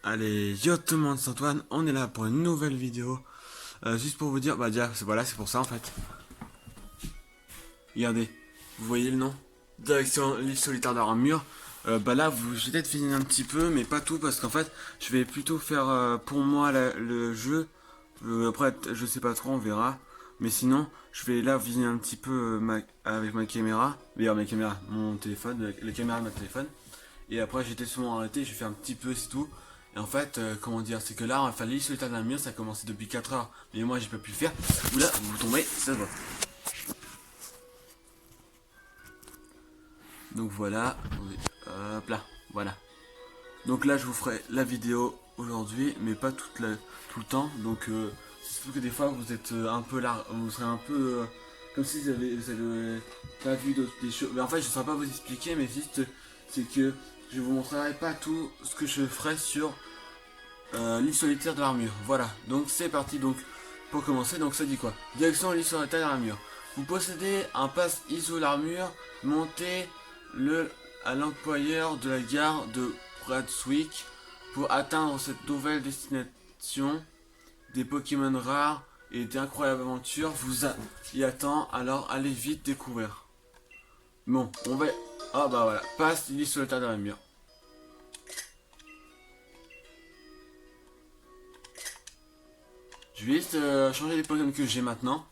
Allez, yo tout le monde, c'est Antoine, on est là pour une nouvelle vidéo. Juste pour vous dire, bah déjà, voilà, c'est pour ça en fait. Regardez, vous voyez le nom? Direction l'île solitaire d'Armure. Bah là, je vais peut-être finir un petit peu, mais pas tout, parce qu'en fait, je vais plutôt faire pour moi le jeu. Après, je sais pas trop, on verra. Mais sinon, je vais là visionner un petit peu avec ma caméra. D'ailleurs, ma caméra, mon téléphone, la caméra de ma téléphone. Et après, j'étais souvent arrêté, j'ai fait un petit peu, c'est tout. Et en fait, comment dire, c'est que là, on va faire l'île solitaire de la mur, ça a commencé depuis 4 heures. Mais moi, j'ai pas pu le faire. Oula, vous tombez, ça se voit. Donc voilà, hop là, voilà. Donc là, je vous ferai la vidéo aujourd'hui, mais pas tout le temps. Donc, c'est surtout que des fois, vous êtes un peu là, vous serez un peu comme si vous avez pas vu des choses. Mais en fait, je ne saurais pas vous expliquer, mais juste, c'est que je vous montrerai pas tout ce que je ferai sur l'île solitaire de l'armure. Voilà, donc c'est parti. Donc pour commencer, donc ça dit quoi? Direction l'île solitaire de l'armure. Vous possédez un pass ISO l'armure, montez le à l'employeur de la gare de Bradswick pour atteindre cette nouvelle destination. Des Pokémon rares et d'incroyables aventures vous y attend, alors allez vite découvrir. Bon, on va... Ah bah voilà, passe l'île solitaire de l'armure. Je vais juste changer les Pokémon que j'ai maintenant.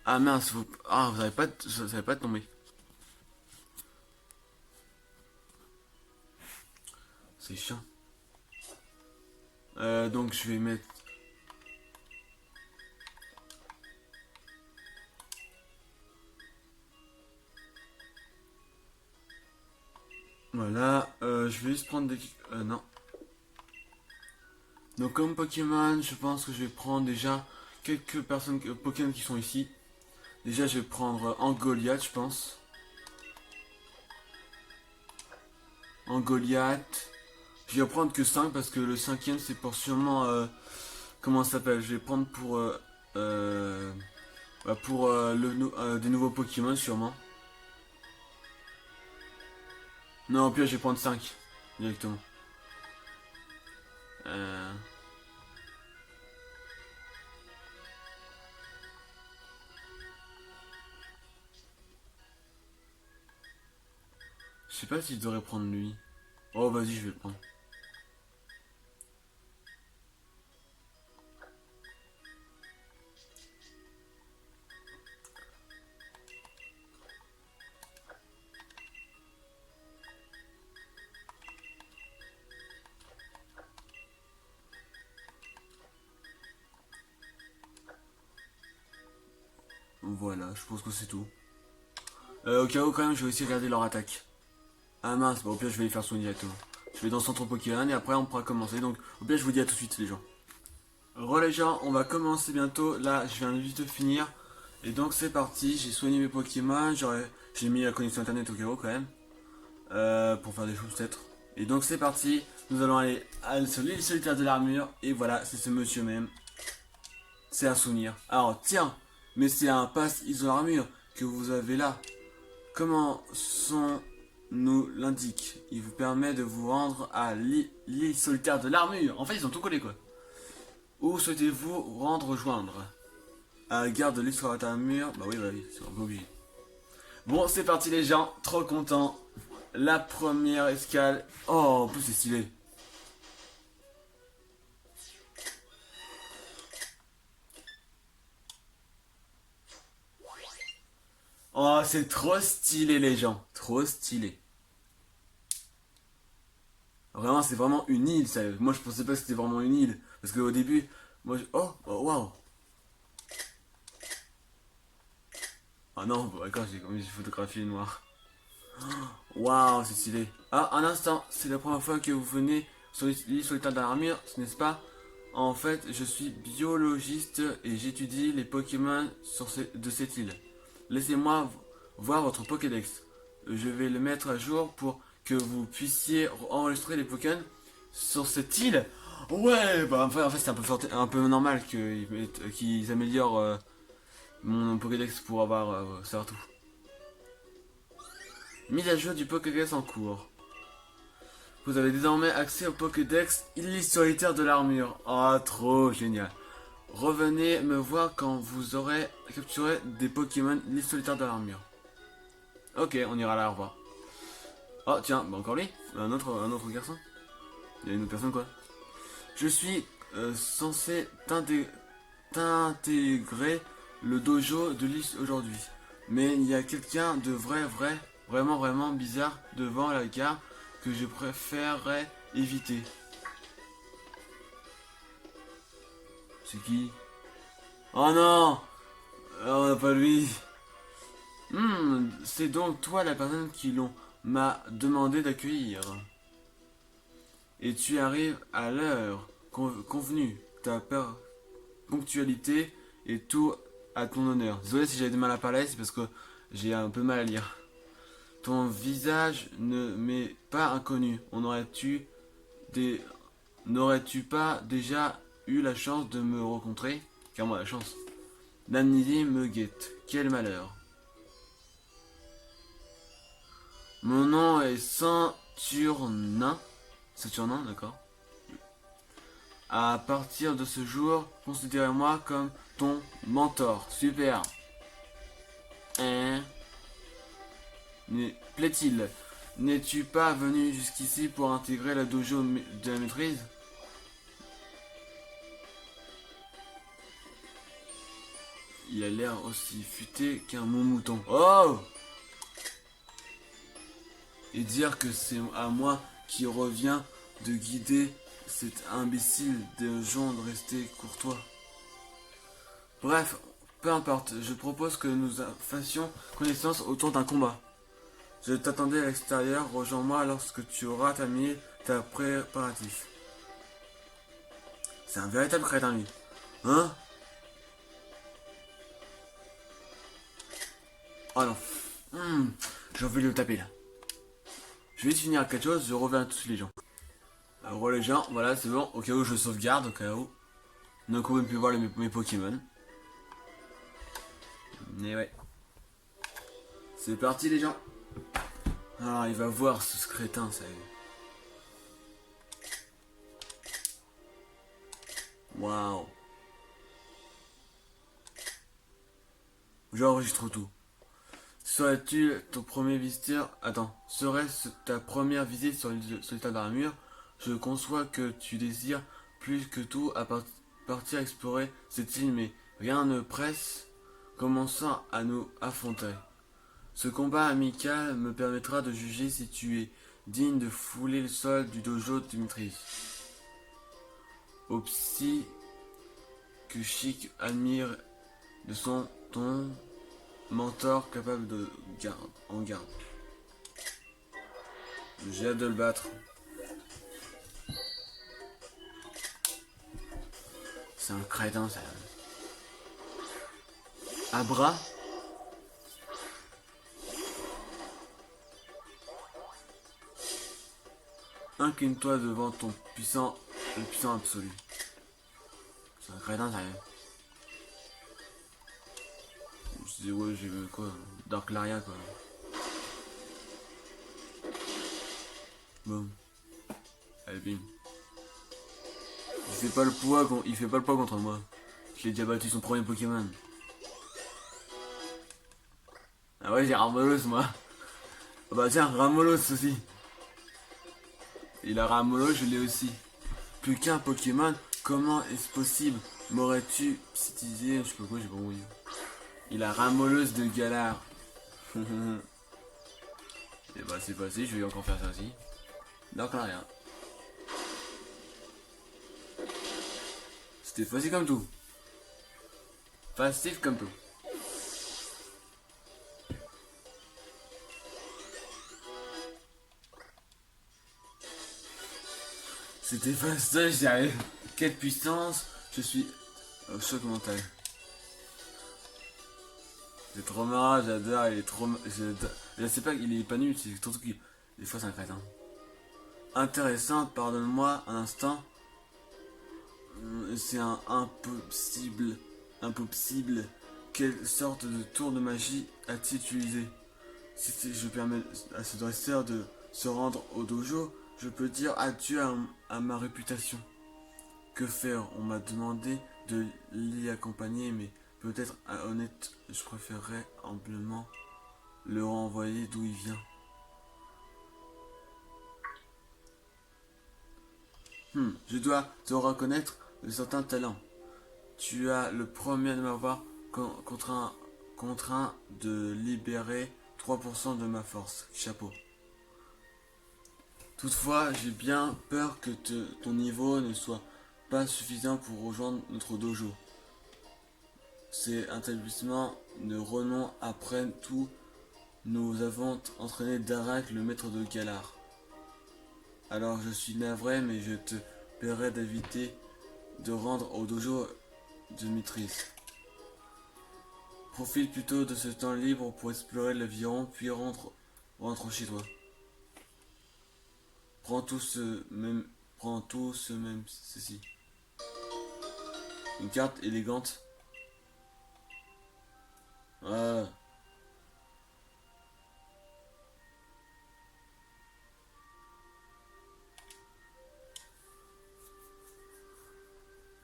Ah mince, vous avez pas tombé. C'est chiant. Donc je vais mettre... Voilà, je vais juste prendre des... non. Donc comme Pokémon, je pense que je vais prendre déjà quelques personnes, Pokémon qui sont ici. Déjà je vais prendre Angoliath, je pense. Angoliath. Je vais en prendre que 5 parce que le cinquième c'est pour sûrement... comment ça s'appelle? Je vais prendre pour... pour des nouveaux Pokémon sûrement. Non, au pire, je vais prendre 5 directement. Euh... Je sais pas si je devrais prendre lui. Oh, vas-y, je vais le prendre. Voilà, je pense que c'est tout. Au cas où, quand même, je vais essayer de regarder leur attaque. Ah mince, bah, au pire, je vais les faire soigner directement. Je vais dans le centre Pokémon et après, on pourra commencer. Donc, au pire, je vous dis à tout de suite, les gens. Les gens, on va commencer bientôt. Là, je viens juste de finir. Et donc, c'est parti. J'ai soigné mes Pokémon. J'ai mis la connexion internet au cas où, quand même. Pour faire des choses, peut-être. Et donc, c'est parti. Nous allons aller sur l'île solitaire de l'armure. Et voilà, c'est ce monsieur même. C'est un souvenir. Alors, tiens, mais c'est un pass ISO armure que vous avez là. Comment son nous l'indique? Il vous permet de vous rendre à l'île solitaire de l'armure. En fait, ils ont tout collé quoi. Où souhaitez-vous rejoindre? À la gare de l'île solitaire de l'armure. Bah oui, c'est un peu obligé. Bon, c'est parti les gens, trop content. La première escale. Oh, en plus c'est stylé. Oh, c'est trop stylé les gens, trop stylé. Vraiment, c'est vraiment une île, ça. Moi, je pensais pas que c'était vraiment une île. Parce qu'au début, oh, waouh. Ah non, bon, d'accord, j'ai photographié noir. Waouh, c'est stylé. Ah, un instant, c'est la première fois que vous venez sur l'île solitaire d'Armure, ce n'est pas? En fait, je suis biologiste et j'étudie les Pokémon de cette île. Laissez-moi voir votre Pokédex. Je vais le mettre à jour pour que vous puissiez enregistrer les Pokémon sur cette île. Ouais, bah en fait c'est un peu normal qu'ils améliorent mon Pokédex pour savoir tout. Mise à jour du Pokédex en cours. Vous avez désormais accès au Pokédex Illysse solitaire de l'armure. Ah, trop génial. Revenez me voir quand vous aurez capturé des Pokémon Illysse solitaire de l'armure. Ok, on ira là, au revoir. Oh, tiens, bah encore lui. Un autre garçon. Il y a une autre personne, quoi. Je suis censé t'intégrer le dojo de l'Illysse aujourd'hui. Mais il y a quelqu'un de vraiment bizarre devant la gare que je préférerais éviter. C'est qui? Oh non! Oh, pas lui! C'est donc toi la personne qui l'on m'a demandé d'accueillir. Et tu arrives à l'heure convenue. Ta ponctualité est tout à ton honneur. Désolé si j'avais du mal à parler, c'est parce que j'ai un peu mal à lire. Ton visage ne m'est pas inconnu. Des... N'aurais-tu pas déjà eu la chance de me rencontrer? Car moi la chance. L'amnésie me guette. Quel malheur. Mon nom est Saturnin. Saturnin, d'accord. À partir de ce jour, considérez-moi comme ton mentor. Super. Hein? Plaît-il? N'es-tu pas venu jusqu'ici pour intégrer la dojo de la maîtrise? Il a l'air aussi futé qu'un mouton. Oh! Et dire que c'est à moi qui revient de guider cet imbécile des gens de rester courtois. Bref, peu importe, je propose que nous fassions connaissance autour d'un combat. Je t'attendais à l'extérieur, rejoins-moi lorsque tu auras terminé ta préparatif. C'est un véritable crétin lui. Hein? Oh non. J'ai envie de le taper là. Je vais finir quelque chose, je reviens à tous les gens. Alors les gens, voilà c'est bon, au cas où je sauvegarde, au cas où. Donc vous pouvez voir mes Pokémon. Mais ouais. C'est parti les gens. Alors il va voir ce crétin, ça y est. Waouh. J'enregistre tout. Serais-tu ton premier visiteur? Attends, serait-ce ta première visite sur l'état d'armure? Je conçois que tu désires plus que tout partir explorer cette île, mais rien ne presse. Commençons à nous affronter. Ce combat amical me permettra de juger si tu es digne de fouler le sol du dojo de maîtrise. Au psy que Chic admire de son ton mentor capable de garde. J'ai hâte de le battre. C'est un crétin ça. Abra. Incline-toi devant le puissant absolu. C'est un crétin ça. Je dis ouais j'ai vu quoi. Dark Laria quoi. Boum. Allez bim. Il fait pas le poids contre moi. Je l'ai déjà battu son premier Pokémon. Ah ouais j'ai Ramolos moi. Ah bah tiens Ramolos aussi. Et la Ramolos je l'ai aussi. Plus qu'un Pokémon, comment est-ce possible? M'aurais-tu psychisé? Je sais pas quoi j'ai pas compris. Il a Ramolos de Galar. Et bah c'est passé, je vais encore faire ça aussi. Donc là rien. C'était facile comme tout. Facile comme tout. C'était facile, j'y arrive. Quelle puissance. Je suis au choc mental. C'est trop marrant, j'adore, il est trop... Je sais pas, il est pas nul, c'est surtout qu'il... Des fois c'est un crétin. Intéressant, pardonne-moi un instant. C'est un impossible. Quelle sorte de tour de magie a-t-il utilisé? Si je permets à ce dresseur de se rendre au dojo, je peux dire adieu à ma réputation. Que faire? On m'a demandé de l'y accompagner, mais peut-être honnête, je préférerais humblement le renvoyer d'où il vient. Je dois te reconnaître de certains talents. Tu as le premier de m'avoir contraint de libérer 3% de ma force. Chapeau. Toutefois, j'ai bien peur que ton niveau ne soit pas suffisant pour rejoindre notre dojo. C'est un établissement de renom après tout. Nous avons entraîné Darak, le maître de Galar. Alors je suis navré, mais je te paierai d'éviter de rendre au dojo de maîtrise. Profite plutôt de ce temps libre pour explorer l'aviron, puis rentre chez toi. Prends tout ce même ceci. Une carte élégante. Ah.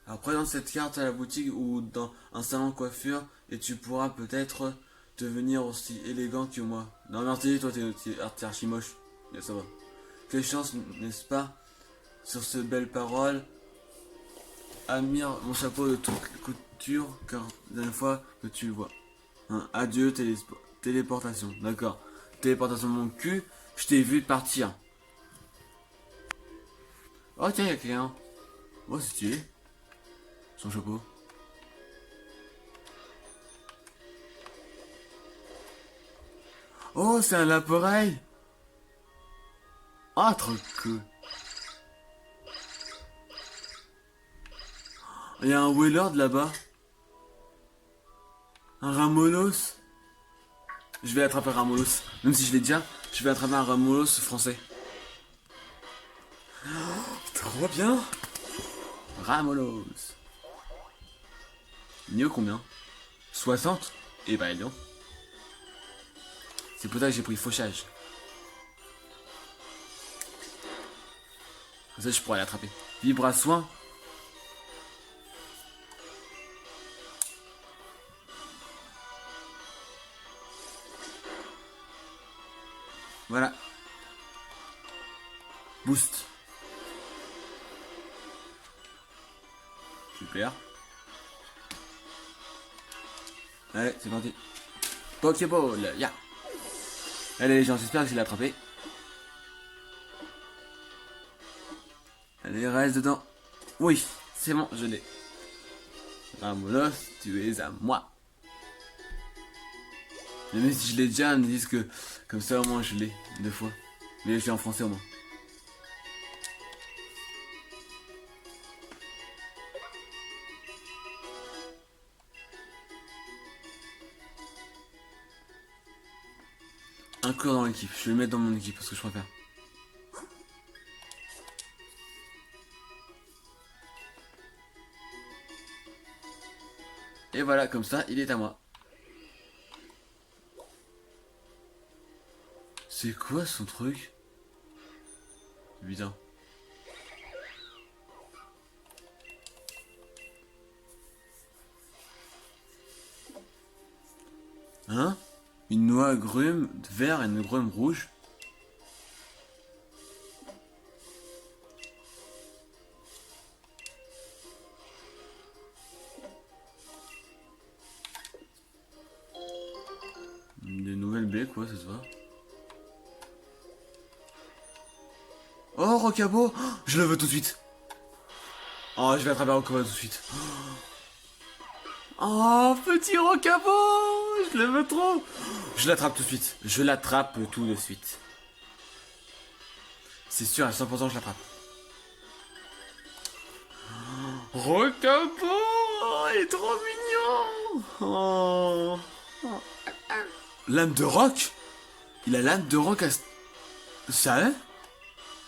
Alors présente cette carte à la boutique ou dans un salon de coiffure et tu pourras peut-être devenir aussi élégant que moi. Non merci, toi t'es archi moche. Bien ça va. Quelle chance, n'est-ce pas? Sur ces belles paroles, admire mon chapeau de toute couture car la dernière fois que tu le vois. Hein, adieu téléportation. D'accord. Téléportation mon cul, je t'ai vu partir. Oh tiens, y'a quelqu'un. Oh c'est stylé. Son chapeau. Oh c'est un lapin-oreille. Ah trop cool. Il y a un Wailord là-bas. Un Ramolos. Je vais attraper un Ramolos. Même si je l'ai déjà, je vais attraper un Ramolos français. Oh, trop bien. Ramolos. Niveau combien? 60. Eh bah non. C'est pour ça que j'ai pris fauchage. Comme ça je pourrais l'attraper. Vibre à soin. Voilà. Boost. Super. Allez, c'est parti. Pokéball, ya. Yeah. Allez les gens, j'espère que je l'ai attrapé. Allez, reste dedans. Oui, c'est bon, je l'ai. Ramolos, tu es à moi. Mais même si je l'ai déjà, ils me disent que comme ça au moins je l'ai 2 fois. Mais je l'ai en français au moins. Inclure dans l'équipe, je vais le mettre dans mon équipe parce que je préfère. Et voilà, comme ça, il est à moi. C'est quoi son truc? Putain. Hein? Une noix agrume vert et une agrume rouge? Des nouvelles baies quoi, ça se voit. Oh, Rocabo! Oh, je le veux tout de suite. Oh, je vais attraper Rocabo tout de suite. Oh, petit Rocabo! Je le veux trop! Je l'attrape tout de suite. Je l'attrape tout de suite. C'est sûr, à 100% je l'attrape. Rocabo! Il est trop mignon! Oh. Lame de roc? Il a lame de roc à... Ça hein?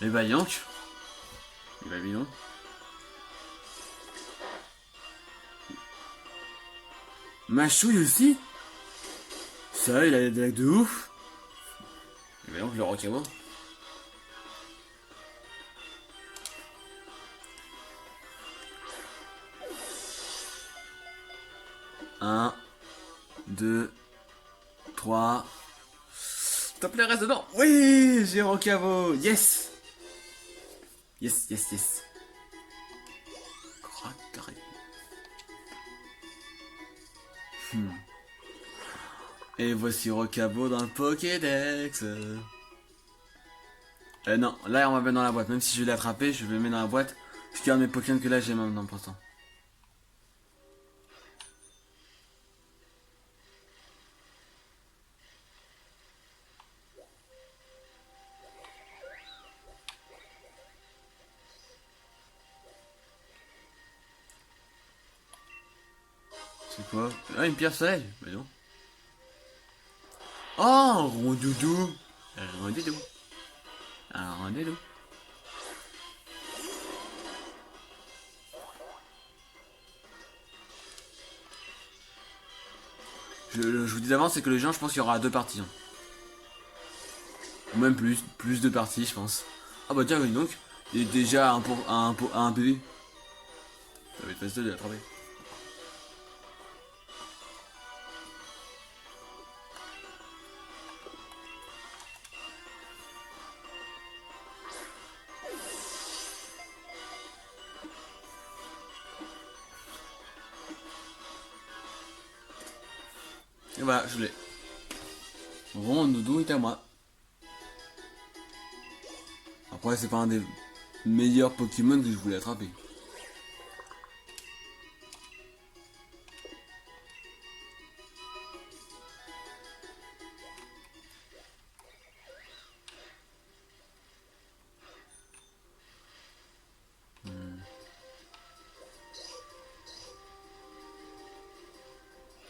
Eh bah Yank. Eh bah non. Machouille aussi? Ça il a des lacs de ouf. Eh bah donc le Rocabo. 1, 2, 3. S'il te plaît, reste dedans. Oui, j'ai Rocavo. Yes. Yes, yes, yes. Crac. Et voici Rocabo dans le Pokédex. Non, là on va mettre dans la boîte. Même si je vais l'attraper, je vais le mettre dans la boîte. Je garde mes Pokémon que là j'ai maintenant pour l'instant. C'est quoi? Ah, une pierre soleil. Bah non. Oh, rondoudou. Rondoudou. Un rondoudou. Je vous dis d'avance, c'est que les gens, je pense qu'il y aura 2 parties. Hein. Ou même plus de parties, je pense. Ah bah tiens, oui, donc. Il est déjà un PV. Ça va être facile de l'attraper. Et voilà, je l'ai. Rondoudou est à moi. Après, c'est pas un des meilleurs Pokémon que je voulais attraper.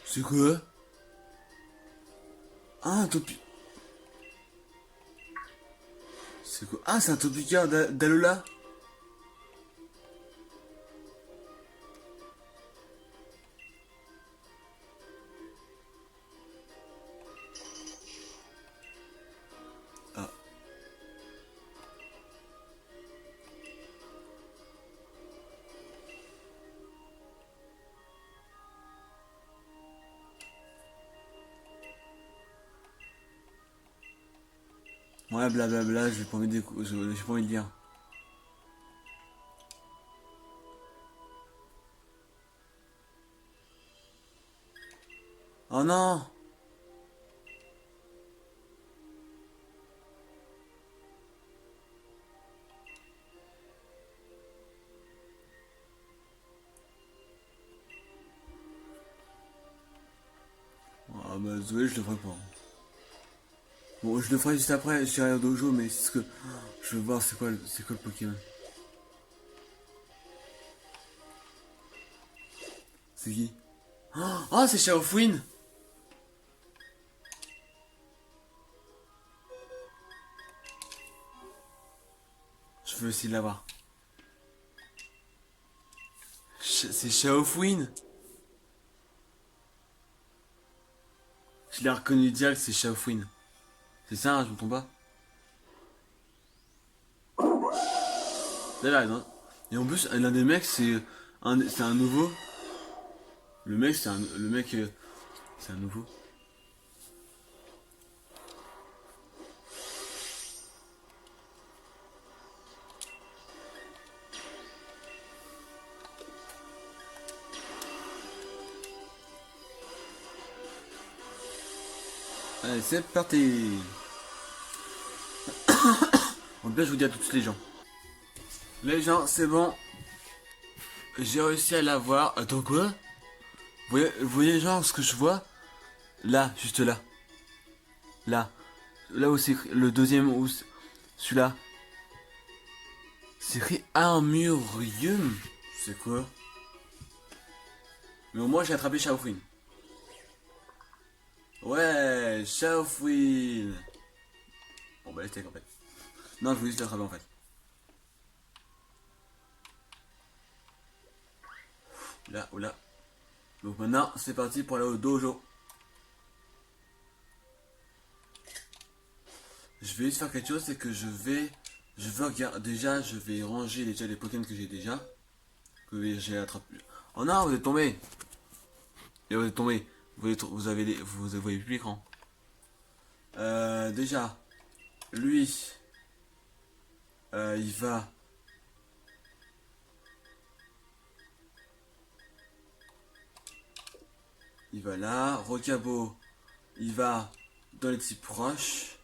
C'est quoi? Ah, un topi... C'est quoi? Ah, c'est un Topica d'Alola. Ah. Ouais, blablabla, j'ai pas envie de dire. Oh non! Ah bah désolé, je le ferai pas. Bon, je le ferai juste après, je serai au dojo, mais c'est ce que... Je veux voir c'est quoi le Pokémon. C'est qui? Oh, c'est Shaofin! Je veux essayer de l'avoir. C'est Shaofin! Je l'ai reconnu direct, c'est Shaofin. C'est ça, hein, je me trompe pas? Là, non. Et en plus, l'un des mecs, c'est un nouveau. Le mec, c'est un nouveau. Allez, c'est parti. En plus, je vous dis à tous les gens. Les gens, c'est bon. J'ai réussi à l'avoir. Attends, quoi? Vous voyez genre ce que je vois? Là, juste là. Là. Là où c'est le deuxième, où celui-là. C'est écrit Armurium. C'est quoi? Mais au moins, j'ai attrapé Shaofin. Ouais, Shaofin. Bon, bah, c'était en fait. Non, je voulais juste l'attraper en fait. Là, ou là. Donc maintenant, c'est parti pour aller au dojo. Je vais juste faire quelque chose, c'est que je veux regarder, déjà, je vais ranger déjà les Pokémon que j'ai déjà, que j'ai attrapé. Oh non, vous êtes tombé. Et vous êtes tombé. Vous voyez plus l'écran. Déjà, lui, il va. Il va là. Rocabo, il va dans les types proches.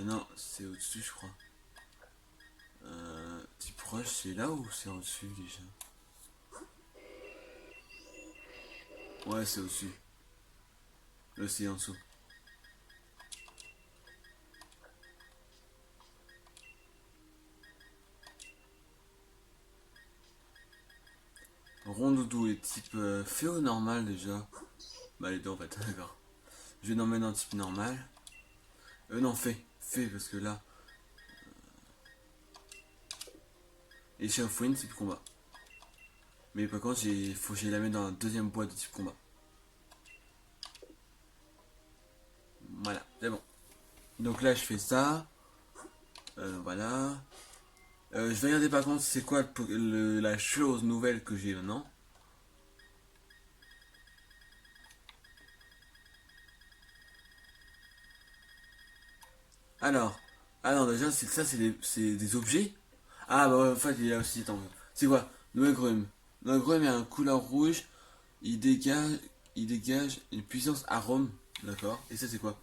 Non, c'est au-dessus, je crois. Type proche, c'est là ou c'est au-dessus déjà? Ouais, c'est au-dessus. Là, c'est en dessous. Rondoudou est type fée ou normal déjà? Bah, les deux en fait, d'accord. Je vais nommer dans type normal. Non, fée. Fée, parce que là. Et Chafouine, type combat. Mais par contre, faut que je la mette dans la deuxième boîte de type combat. Voilà, c'est bon. Donc là, je fais ça. Voilà. Je vais regarder par contre, c'est quoi la chose nouvelle que j'ai maintenant. Alors, non, déjà, ça, c'est des objets. Ah, bah ouais, en fait, il y a aussi, attends, c'est quoi? Noël Grume. Noël Grume est un couleur rouge, il dégage, il dégage une puissance arôme, d'accord? Et ça, c'est quoi?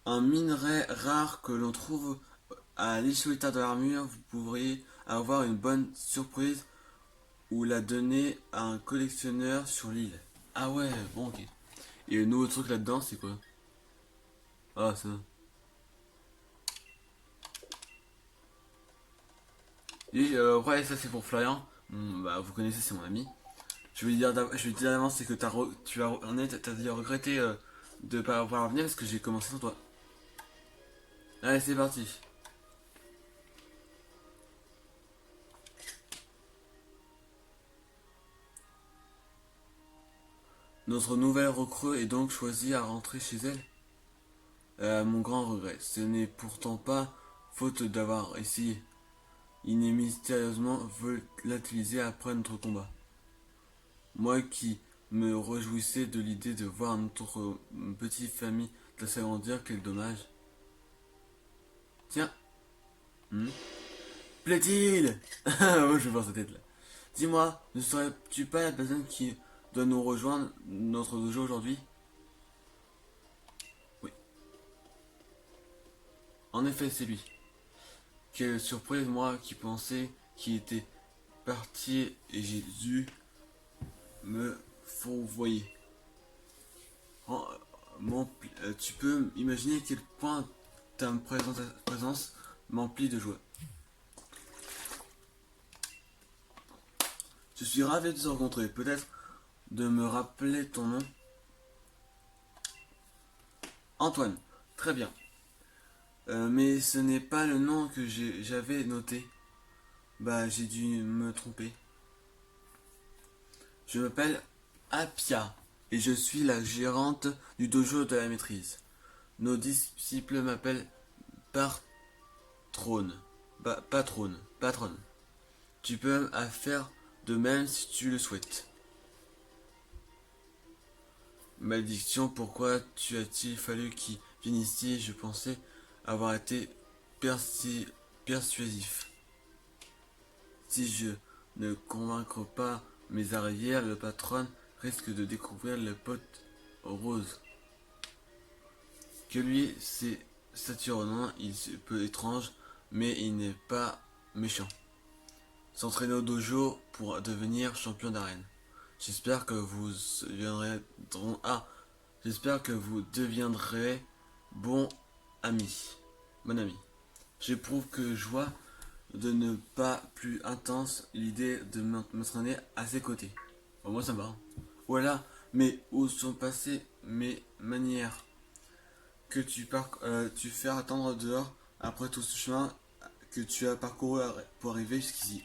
Un minerai rare que l'on trouve à l'échouetard de l'armure, vous pourriez avoir une bonne surprise ou la donner à un collectionneur sur l'île. Ah ouais, bon, ok. Et le nouveau truc là-dedans, c'est quoi? Ah, ça. Et ouais, ça c'est pour Florian. Bah, vous connaissez, c'est mon ami. Je vais te dire d'avance, c'est que t'as dit regretté de pas avoir venir parce que j'ai commencé sans toi. Allez, c'est parti. Notre nouvelle recrue est donc choisie à rentrer chez elle. Mon grand regret, ce n'est pourtant pas faute d'avoir essayé. Il est mystérieusement volatilisé après notre combat. Moi qui me réjouissais de l'idée de voir notre petite famille s'agrandir, quel dommage. Tiens, hmm, plaît-il? Oh, je vais voir sa tête là. Dis-moi, ne serais-tu pas la personne qui doit nous rejoindre notre dojo aujourd'hui? Oui, en effet, c'est lui. Quelle surprise, moi qui pensais qu'il était parti et j'ai dû me fourvoyer. En- Tu peux imaginer à quel point ta présence m'emplit de joie. Je suis ravi de te rencontrer. Peut-être de me rappeler ton nom. Antoine. Très bien. Mais ce n'est pas le nom que j'avais noté. Bah, j'ai dû me tromper. Je m'appelle Apia et je suis la gérante du dojo de la maîtrise. Nos disciples m'appellent Patronne. Patronne. Tu peux faire de même si tu le souhaites. Malédiction, pourquoi tu as-t-il fallu qu'il vienne ici? Je pensais avoir été persuasif. Si je ne convaincre pas mes arrières, le patron risque de découvrir le pote rose. Que lui, c'est Saturnin, il est peu étrange, mais il n'est pas méchant. S'entraîner au dojo pour devenir champion d'arène. J'espère que vous deviendrez. Ah, j'espère que vous deviendrez bon ami. Bon ami. J'éprouve que joie de ne pas plus intense l'idée de m'entraîner à ses côtés. Bon, moi ça me va. Hein. Voilà, mais où sont passées mes manières que tu fais attendre dehors après tout ce chemin que tu as parcouru pour arriver jusqu'ici.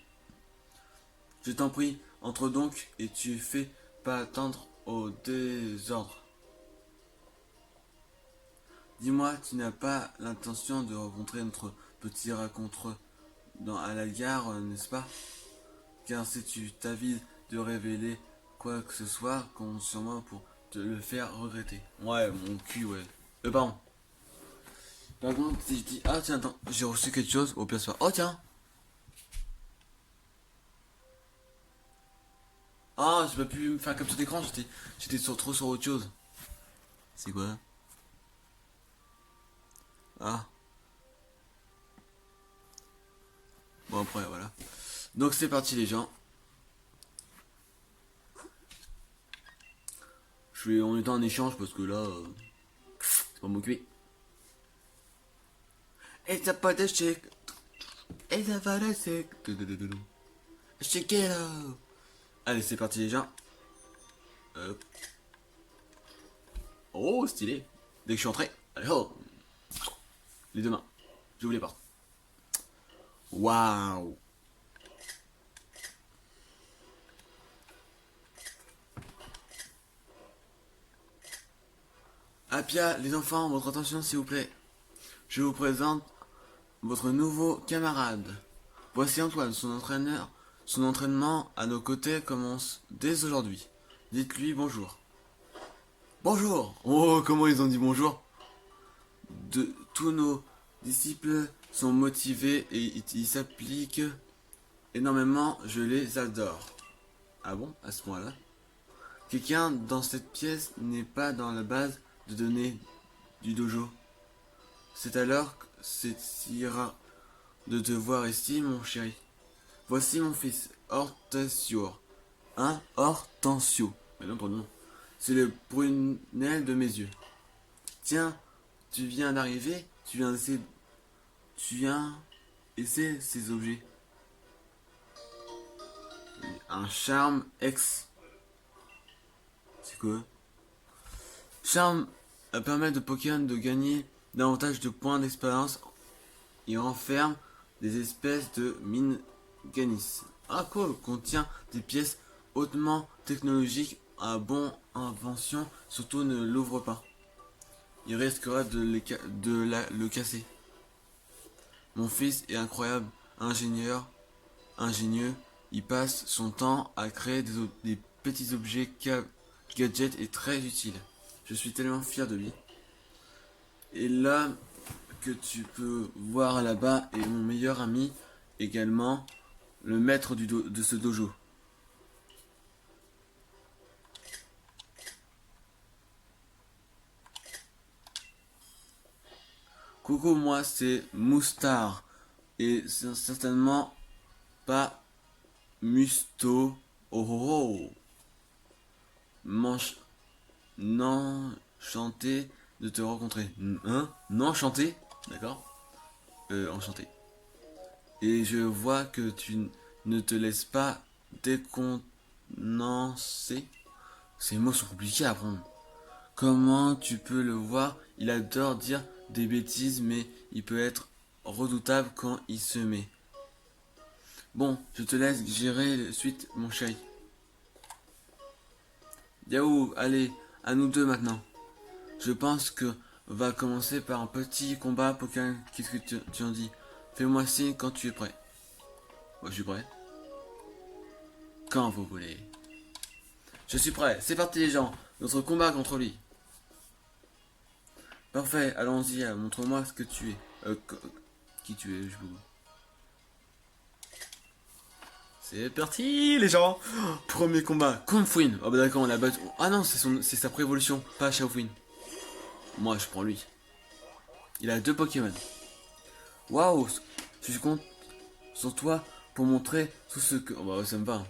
Je t'en prie, entre donc et tu fais pas attendre au désordre. Dis-moi, tu n'as pas l'intention de rencontrer notre petit raconteur à la gare, n'est-ce pas? Car si tu t'avises de révéler quoi que ce soit, compte sur moi pour te le faire regretter. Ouais, mon cul, ouais. Pardon. Par contre, si je dis, ah tiens, attends, j'ai reçu quelque chose, au pire, soit, oh tiens. Ah, j'ai pas pu me faire capture d'écran, j'étais trop sur autre chose. C'est quoi? Ah, bon après, voilà. Donc c'est parti les gens. On est en échange parce que là, c'est pas m'occuper. Et t'as pas de chèque. Et ça va de chèque. Check it out. Allez, c'est parti les gens. Hop. Oh, stylé. Dès que je suis entré, allez, oh. Les deux mains. J'ouvre les portes. Waouh. Apia, les enfants, votre attention s'il vous plaît. Je vous présente votre nouveau camarade. Voici Antoine, son entraîneur. Son entraînement à nos côtés commence dès aujourd'hui. Dites-lui bonjour. Bonjour. Oh, comment ils ont dit bonjour? Tous nos disciples sont motivés et ils s'appliquent énormément. Je les adore. Ah bon, à ce point-là? Quelqu'un dans cette pièce n'est pas dans la base de données du dojo. C'est alors que c'est si rare de te voir ici, mon chéri. Voici mon fils, Hortensio. Hein? Hortensio. Mais non, ton nom. C'est le prunelle de mes yeux. Tiens, tu viens d'arriver, tu viens essayer ces objets. Un charme ex. C'est quoi? Charme permet de Pokémon de gagner davantage de points d'expérience. Il renferme des espèces de Minganis. Ah cool, contient des pièces hautement technologiques à bon invention, surtout ne l'ouvre pas. Il risquera le casser. Mon fils est incroyable, ingénieux. Il passe son temps à créer des petits objets gadgets et très utiles. Je suis tellement fier de lui. Et là que tu peux voir là-bas est mon meilleur ami également, le maître de ce dojo. Coucou, moi c'est Moustar et c'est certainement pas Musto. Oh oh oh. Manche. Non, chanté de te rencontrer. Hein? Non, chanté? D'accord? Enchanté. Et je vois que tu ne te laisses pas décontenancer. Ces mots sont compliqués à apprendre. Comment tu peux le voir? Il adore dire des bêtises, mais il peut être redoutable quand il se met. Bon, je te laisse gérer la suite, mon chéri. Yahoo, allez, à nous deux maintenant. Je pense que va commencer par un petit combat Pokémon. Qu'est-ce que tu en dis? Fais-moi signe quand tu es prêt. Moi, je suis prêt. Quand vous voulez. Je suis prêt. C'est parti les gens. Notre combat contre lui. Parfait, allons-y. Montre-moi ce que tu es. Qui tu es, je vous. C'est parti les gens. Premier combat. Confouine. Oh bah d'accord, on l'a battu. Ah non, c'est sa prévolution, pas Xiaofouine. Moi, je prends lui. Il a deux Pokémon. Waouh, je suis content sur toi pour montrer tout ce que. Oh bah ça me va.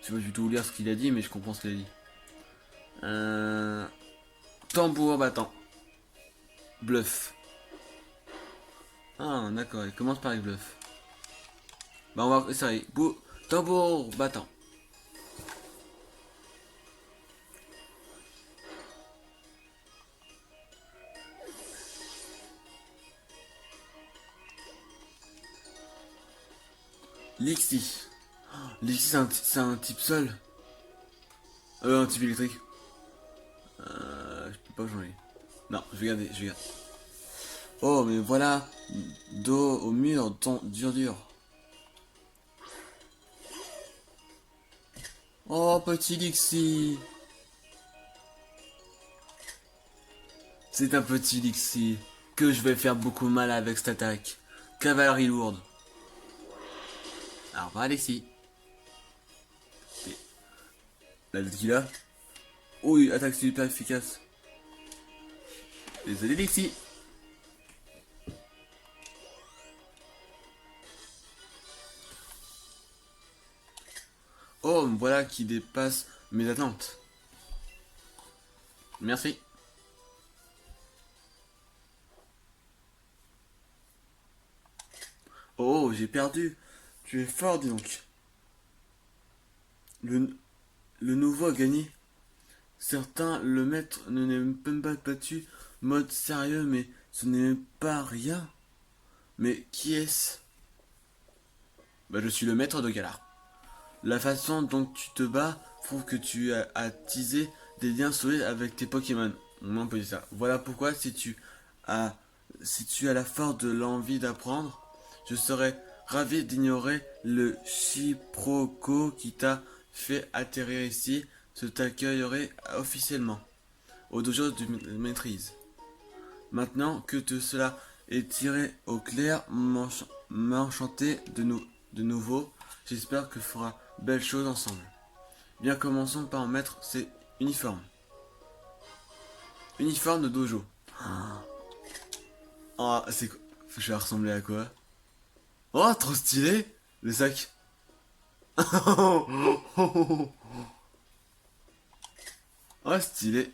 Je sais pas du tout lire ce qu'il a dit, mais je comprends ce qu'il a dit. Tambour battant. Bluff. Ah d'accord, il commence par les bluffs. Bah on va essayer. Tambour battant. Lixie. Lixie c'est un type seul. Un type électrique. Je peux pas changer. Non, je vais garder. Oh, mais voilà. Dos au mur, dur dur. Oh, petit Lixi. C'est un petit Lixi. Que je vais faire beaucoup mal avec cette attaque. Cavalerie lourde. Alors, pas Lixi. La tête qu'il a. Oui, attaque super efficace. Désolé Lixi. Oh, voilà qui dépasse mes attentes. Merci. Oh, j'ai perdu. Tu es fort, dis donc. Le, le nouveau a gagné. Certains, le maître ne n'est même pas battu. Mode sérieux, mais ce n'est pas rien. Mais qui est-ce? Bah, je suis le maître de Galar. La façon dont tu te bats prouve que tu as attisé des liens solides avec tes Pokémon. On peut dire ça. Voilà pourquoi as, si tu as la force de l'envie d'apprendre, je serais ravi d'ignorer le quiproquo qui t'a fait atterrir ici. Je t'accueillerai officiellement au dojo de maîtrise. Maintenant que tout cela est tiré au clair, m'enchanter de nouveau. J'espère que fera belle chose ensemble. Bien, commençons par en mettre ces uniformes. Uniforme de dojo. Oh, c'est quoi? Je vais ressembler à quoi? Oh, trop stylé! Le sac. Oh, stylé.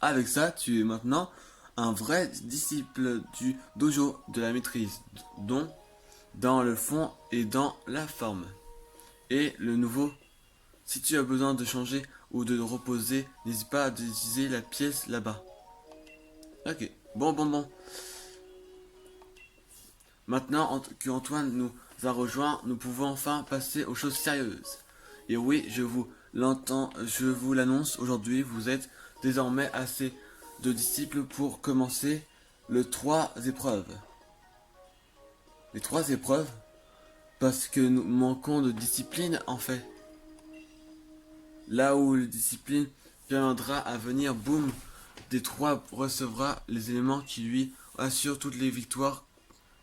Avec ça, tu es maintenant un vrai disciple du dojo de la maîtrise, dont dans le fond et dans la forme. Et le nouveau, si tu as besoin de changer ou de reposer, n'hésite pas à utiliser la pièce là-bas. Ok, bon. Maintenant que Antoine nous a rejoints, nous pouvons enfin passer aux choses sérieuses. Et oui, je vous l'annonce aujourd'hui, vous êtes désormais assez de disciples pour commencer les 3 épreuves. Les 3 épreuves? Parce que nous manquons de discipline en fait. Là où la discipline viendra à venir, boum, D3 recevra les éléments qui lui assurent toutes les victoires.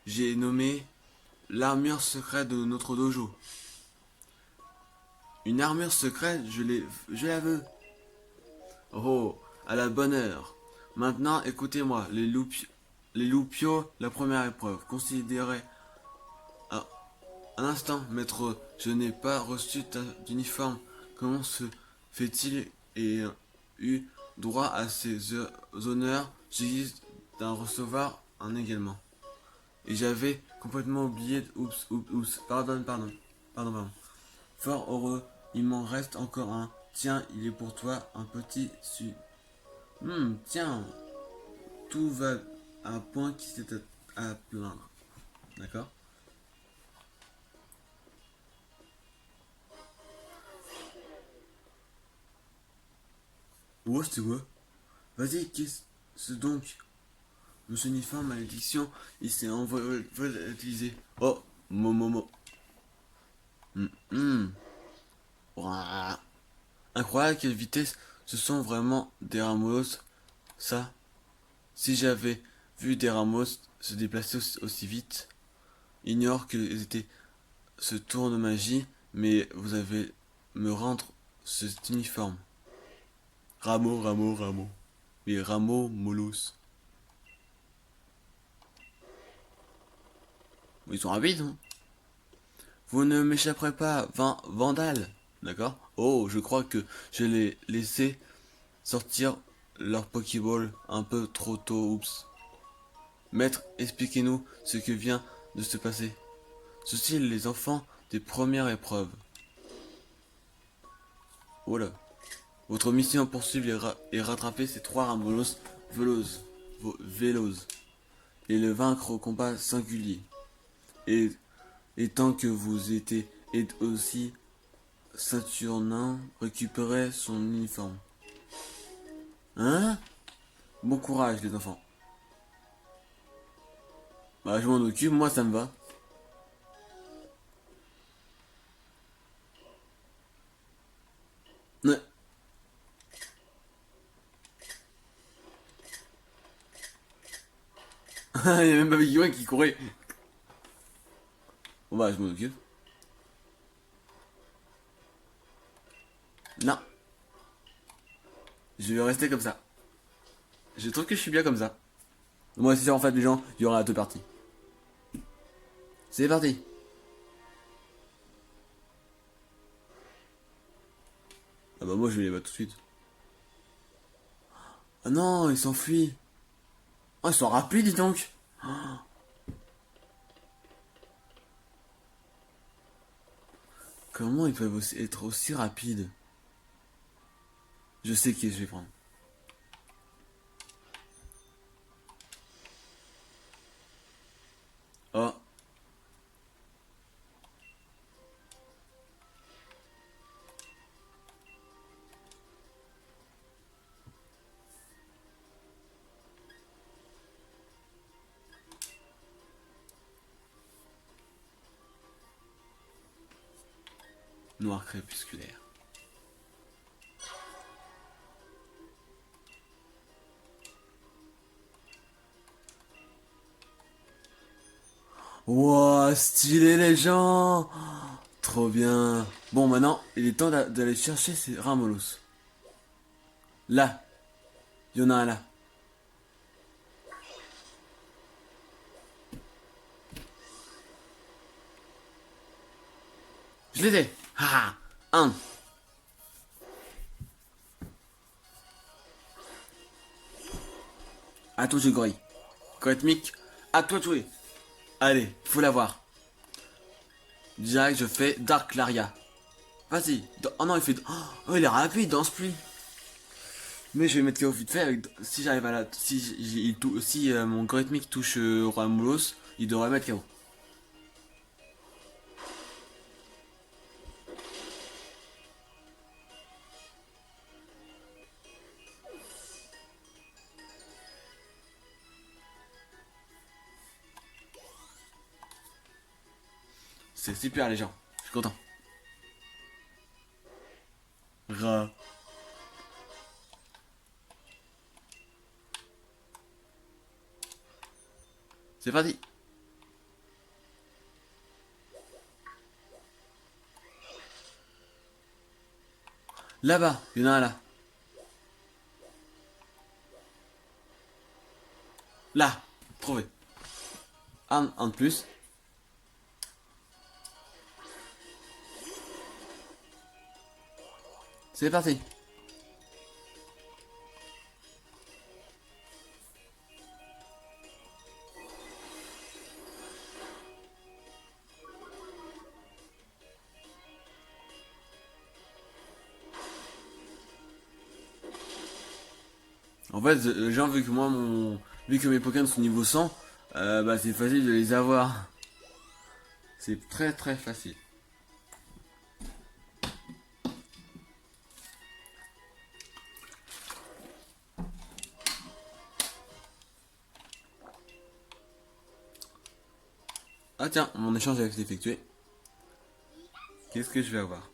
J'ai nommé l'armure secrète de notre dojo. Une armure secrète, je la veux. Oh, à la bonne heure. Maintenant, écoutez-moi, les loupios, la première épreuve. Considérez un, un instant, maître, je n'ai pas reçu d'uniforme. Comment se fait-il et eu droit à ces honneurs? J'ai d'en recevoir un également. Et j'avais complètement oublié. Oups. Pardon. Fort heureux, il m'en reste encore un. Tiens, il est pour toi, un petit tiens, tout va à un point qui s'est à plaindre. D'accord? Ouais, c'est quoi? Vas-y, qu'est-ce donc? Monsieur Nifin, malédiction, il s'est volatilisé. Oh, Momomo. Hum, hum. Ouah. Incroyable à quelle vitesse ce sont vraiment des Ramos. Ça, si j'avais vu des Ramos se déplacer aussi vite, ignore qu'ils étaient ce tour de magie, mais vous avez me rendre cet uniforme. Rameau. Mais Rameau Molus. Ils sont rapides, hein. Vous ne m'échapperez pas, Vandale. D'accord? Oh, je crois que je l'ai laissé sortir leur Pokéball un peu trop tôt, oups. Maître, expliquez-nous ce que vient de se passer. Ceci les enfants des premières épreuves. Voilà. Votre mission poursuivre et rattraper ces 3 Ramolos Vélos et le vaincre au combat singulier. Et, et tant que vous êtes aussi Saturnin, récupérez son uniforme. Hein? Bon courage les enfants. Bah je m'en occupe, moi ça me va. Ouais. Il y a même pas Guillaume qui courait. Bon bah je m'en occupe. Non, je vais rester comme ça. Je trouve que je suis bien comme ça. Moi c'est sûr en fait les gens, il y aura deux parties. C'est parti. Ah bah moi je vais les battre tout de suite. Ah non, ils s'enfuient. Oh ils sont rapides dis donc. Comment ils peuvent être aussi rapides? Je sais qui je vais prendre. Oh, noir crépusculaire. Wow, stylé les gens. Trop bien. Bon maintenant, il est temps d'aller chercher ces Ramolos. Là, il y en a un là. Je l'ai dit. Ah, un. À toi de jouer, gorille. Rhythmique, à toi de jouer. Allez, faut l'avoir. Direct, je fais Dark Laria. Vas-y. Oh non, il fait. Oh, il est rapide, il danse plus. Mais je vais mettre KO vite fait avec. Si j'arrive à la. Si mon rythmique touche Ramoulos, il devrait mettre KO. C'est super les gens. Je suis content. Ra. C'est parti. Là-bas, il y en a un là. Là, trouvé. Un de plus. C'est parti. En fait, les gens, vu que vu que mes Pokémon sont niveau 100, bah c'est facile de les avoir. C'est très très facile. Ah tiens, mon échange a été effectué. Qu'est-ce que je vais avoir?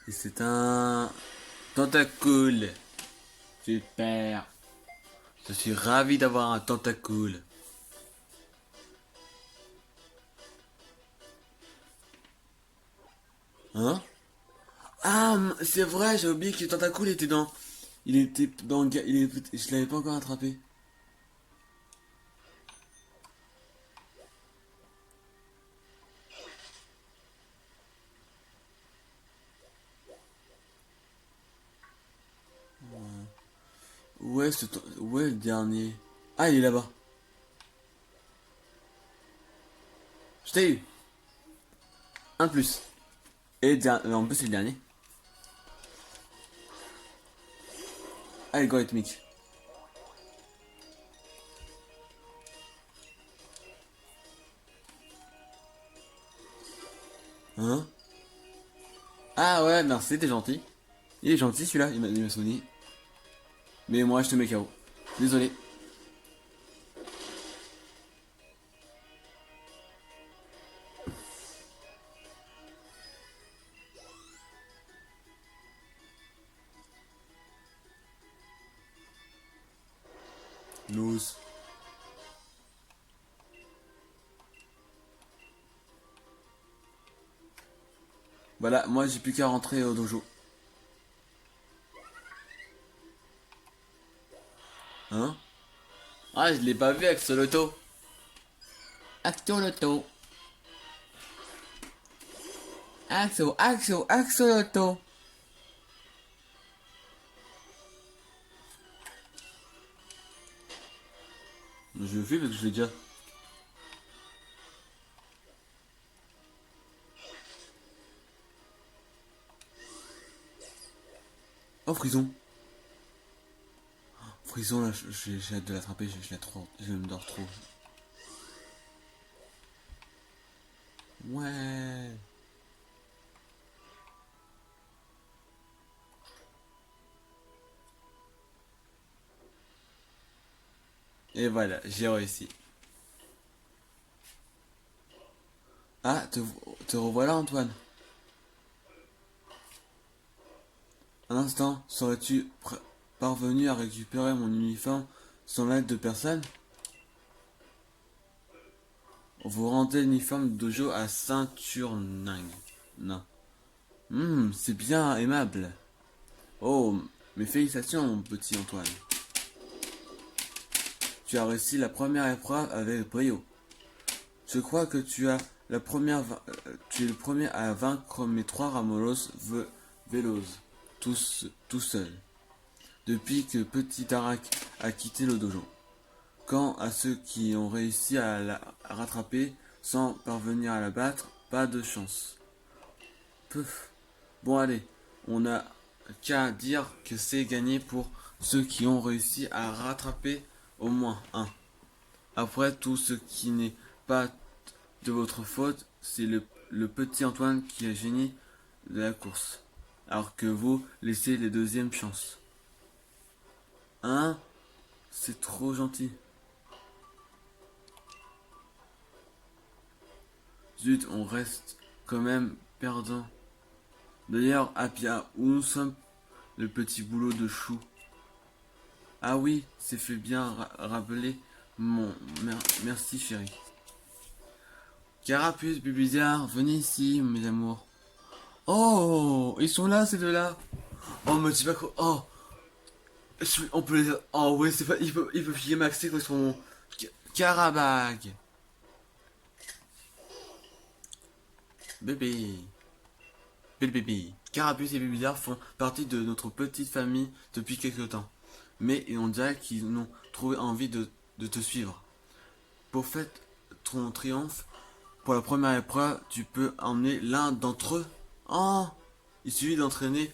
Et c'est un tentacule. Super. Je suis ravi d'avoir un tentacule. Hein? Ah, c'est vrai, j'ai oublié que le tentacule était dans. Il était dans. Je l'avais pas encore attrapé. Ouais, ouais, le dernier. Ah, il est là-bas. Je t'ai eu. Un de plus. Et en plus, c'est le dernier. Algorithmique. Hein? Ah ouais, merci, t'es gentil. Il est gentil celui-là, il m'a soigné. Mais moi, je te mets KO. Désolé. Lose. Voilà, moi j'ai plus qu'à rentrer au dojo. Hein? Ah, je l'ai pas vu avec ce loto. Axoloto. Axoloto. Je le fais parce que je l'ai déjà. Oh, Frison. Frison, là, j'ai hâte de l'attraper, je me dors trop. Ouais. Et voilà, j'ai réussi. Ah, te revoilà, Antoine. Un instant, serais-tu parvenu à récupérer mon uniforme sans l'aide de personne? Vous rendez l'uniforme de dojo à Saint-Turning. Non. C'est bien aimable. Oh, mes félicitations, mon petit Antoine. Tu as réussi la première épreuve avec brio. Je crois que tu es le premier à vaincre mes trois Ramolos Veloz, tout seul, depuis que Petit Tarak a quitté le dojo. Quant à ceux qui ont réussi à la rattraper sans parvenir à la battre, pas de chance. Peuf. Bon allez, on n'a qu'à dire que c'est gagné pour ceux qui ont réussi à rattraper au moins un. Après tout ce qui n'est pas de votre faute, c'est le petit Antoine qui est génie de la course. Alors que vous laissez les deuxièmes chances. Hein? C'est trop gentil. Zut, on reste quand même perdant. D'ailleurs, Apia, où nous sommes? Le petit boulot de chou. Ah oui, c'est fait bien rappeler mon... Merci chérie. Carapuce, Bizarre, venez ici, mes amours. Oh, ils sont là, ces deux-là. Oh, me dis pas quoi. Oh, on peut les... Oh ouais, c'est pas... Il peut filer Maxé quand ils sont... Carabag. Bébé. Bébé. Carapuce et Bizarre font partie de notre petite famille depuis quelque temps. Mais on dirait qu'ils n'ont trouvé envie de te suivre. Pour fêter ton triomphe, pour la première épreuve, tu peux emmener l'un d'entre eux. Oh, il suffit d'entraîner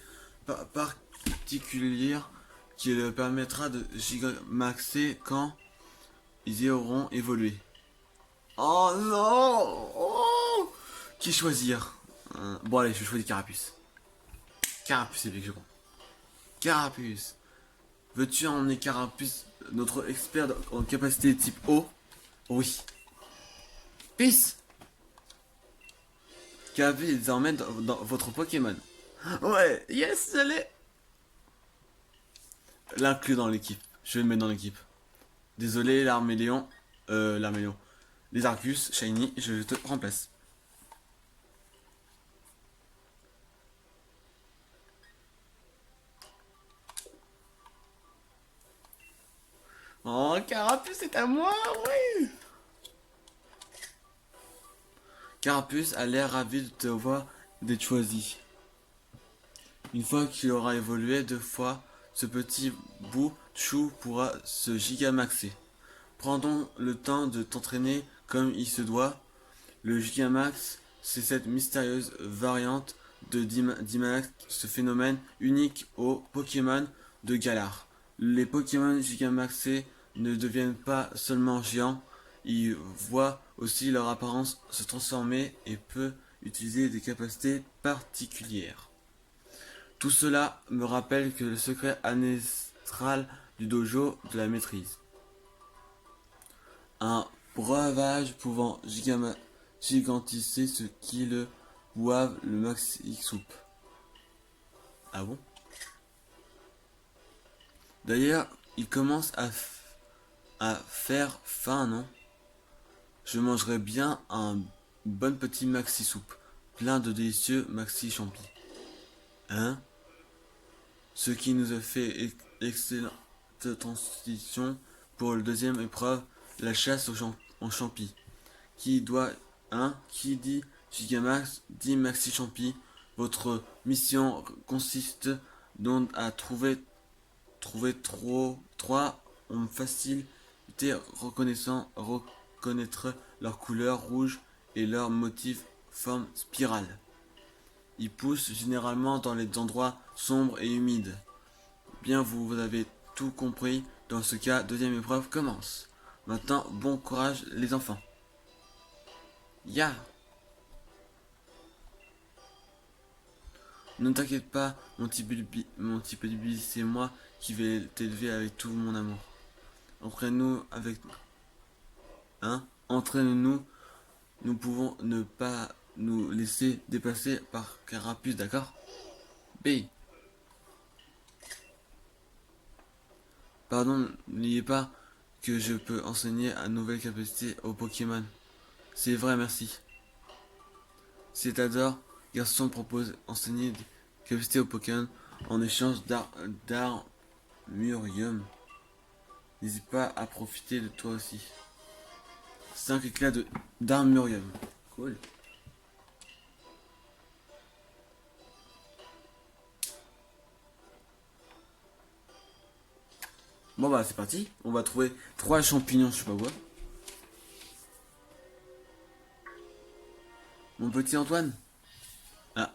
particulière qui leur permettra de gigamaxer quand ils y auront évolué. Oh non, oh, qui choisir? Bon allez, je choisis Carapuce. Carapuce, c'est bien que je prends. Carapuce. Veux-tu emmener Carapuce, notre expert en capacité type O? Oui. Peace. Carapuce est désormais dans votre Pokémon. Ouais, yes, je l'ai. L'inclus dans l'équipe. Je vais le mettre dans l'équipe. Désolé, l'Arméléon. L'Arméléon. Les Arcus, Shiny, je te remplace. Oh, Carapuce, c'est à moi, oui. Carapuce a l'air ravi de te voir d'être choisi. Une fois qu'il aura évolué deux fois, ce petit bout de chou pourra se gigamaxer. Prends le temps de t'entraîner comme il se doit. Le Gigamax, c'est cette mystérieuse variante de Dynamax, ce phénomène unique aux Pokémon de Galar. Les Pokémon Gigamaxés ne deviennent pas seulement géants, ils voient aussi leur apparence se transformer et peuvent utiliser des capacités particulières. Tout cela me rappelle que le secret ancestral du dojo de la maîtrise. Un breuvage pouvant gigantiser ceux qui le boivent le maxi soupe. Ah bon? D'ailleurs, il commence à faire faim, non? Je mangerais bien un bon petit maxi soupe, plein de délicieux maxi champi. Hein? Ce qui nous a fait excellente transition pour la deuxième épreuve, la chasse en champi. Qui dit Gigamax, dit Maxi Champi. Votre mission consiste donc à trouver trois hommes facilité reconnaître leur couleur rouge et leur motif forme spirale. Ils poussent généralement dans les endroits sombres et humides. Bien, vous avez tout compris. Dans ce cas, deuxième épreuve commence. Maintenant, bon courage les enfants. Ya! Ne t'inquiète pas, mon petit baby, c'est moi qui vais t'élever avec tout mon amour. Entraîne-nous avec... Hein? Entraîne-nous. Nous pouvons ne pas nous laisser dépasser par Carapuce, d'accord? B. Pardon, n'oubliez pas que je peux enseigner à nouvelle capacité aux Pokémon. C'est vrai, merci. Cétador, garçon propose enseigner des capacités aux Pokémon en échange d'Armurium. N'hésite pas à profiter de toi aussi. 5 éclats d'Armurium. Cool. Bon bah c'est parti. On va trouver 3 champignons, je sais pas quoi. Mon petit Antoine. Ah.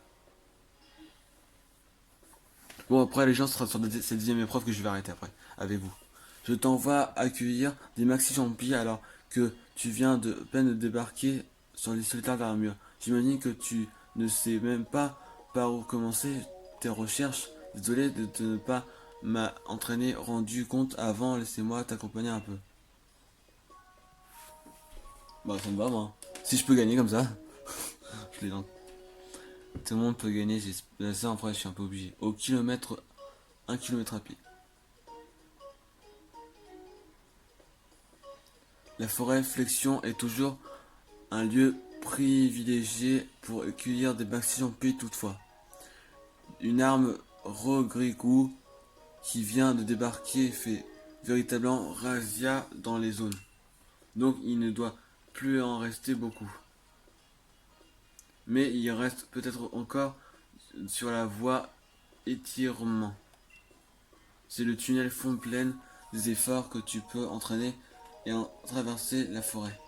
Bon après les gens, ce sera sur cette deuxième épreuve que je vais arrêter après. Avec vous. Je t'envoie accueillir des maxi champis alors que tu viens de peine de débarquer sur les solitaires d'armure. J'imagine que tu ne sais même pas par où commencer tes recherches. Désolé de ne pas m'entraîner rendu compte avant. Laissez-moi t'accompagner un peu. Bah ça me va moi. Si je peux gagner comme ça. Je les lance. Tout le monde peut gagner. Ça en vrai je suis un peu obligé. Au kilomètre, 1 kilomètre à pied. La forêt Flexion est toujours un lieu privilégié pour accueillir des maxi champis toutefois. Une arme Rogrigou qui vient de débarquer fait véritablement razzia dans les zones. Donc il ne doit plus en rester beaucoup. Mais il reste peut-être encore sur la voie étirement. C'est le tunnel fond pleine des efforts que tu peux entraîner et en traverser la forêt.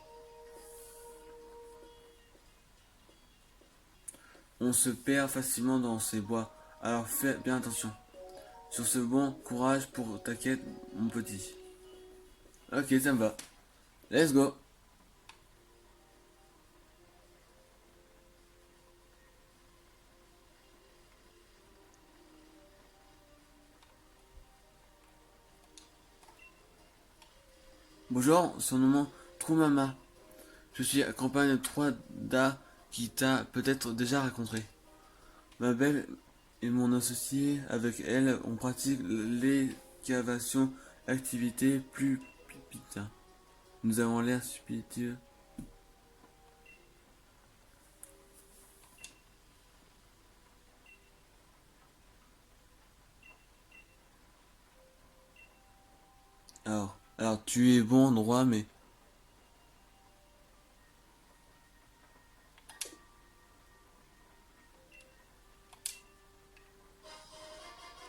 On se perd facilement dans ces bois, alors fais bien attention. Sur ce bon courage pour ta quête, mon petit. Ok, ça me va. Let's go. Bonjour, son nom Troumama. Je suis accompagne de 3 qui t'a peut-être déjà rencontré. Ma belle et mon associé, avec elle, on pratique l'écavation, activité plus putain. Nous avons l'air subtil. Alors tu es bon droit, mais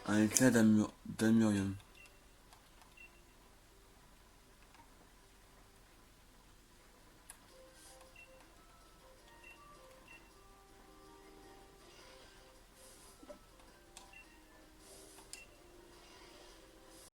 un éclat d'amurium.